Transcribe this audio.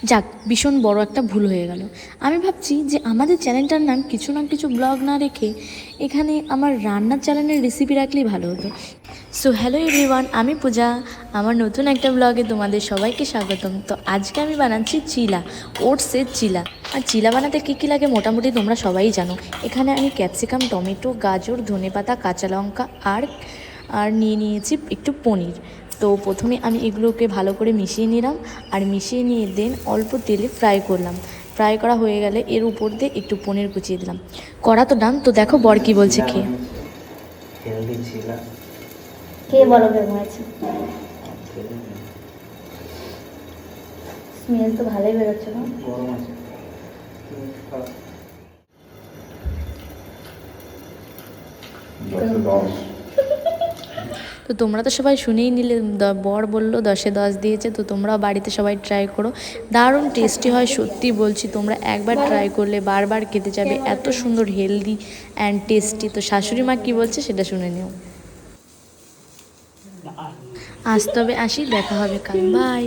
যাক, ভীষণ বড় একটা ভুল হয়ে গেল। আমি ভাবছি যে আমাদের চ্যানেলটার নাম কিছু না কিছু ব্লগ না রেখে এখানে আমার রান্নার চ্যানেলের রেসিপি রাখলেই ভালো হতো। সো হ্যালো এভরিওয়ান, আমি পূজা। আমার নতুন একটা ব্লগে তোমাদের সবাইকে স্বাগতম। তো আজকে আমি বানাচ্ছি চিলা, ওটসের চিলা। আর চিলা বানাতে কী কী লাগে মোটামুটি তোমরা সবাই জানো। এখানে আমি ক্যাপসিকাম, টমেটো, গাজর, ধনেপাতা, কাঁচা লঙ্কা আর নিয়ে নিয়েছি একটু পনির। তো প্রথমে আমি এগুলোকে ভালো করে মিশিয়ে নিলাম, আর মিশিয়ে নিয়ে দেন অল্প তেলে ফ্রাই করলাম। ফ্রাই করা হয়ে গেলে এর উপর দিয়ে একটু পনির কুচিয়ে দিলাম। করা তো ডান। তো দেখো বর কী বলছে খেয়ে। হেলদি চিলা কে বলো কেমন আছে? স্মেল তো ভালোই বেরোচ্ছে না? গরম আছে। তো তোমরা তো সবাই শুনেই নিলে, বর বললো 10-এ 10 দিয়েছে। তো তোমরাও বাড়িতে সবাই ট্রাই করো, দারুণ টেস্টি হয়, সত্যি বলছি। তোমরা একবার ট্রাই করলে বারবার খেতে যাবে, এত সুন্দর হেলদি অ্যান্ড টেস্টি। তো শাশুড়ি মা কী বলছে সেটা শুনে নিও। আজ তবে আসি, দেখা হবে কাল, বাই।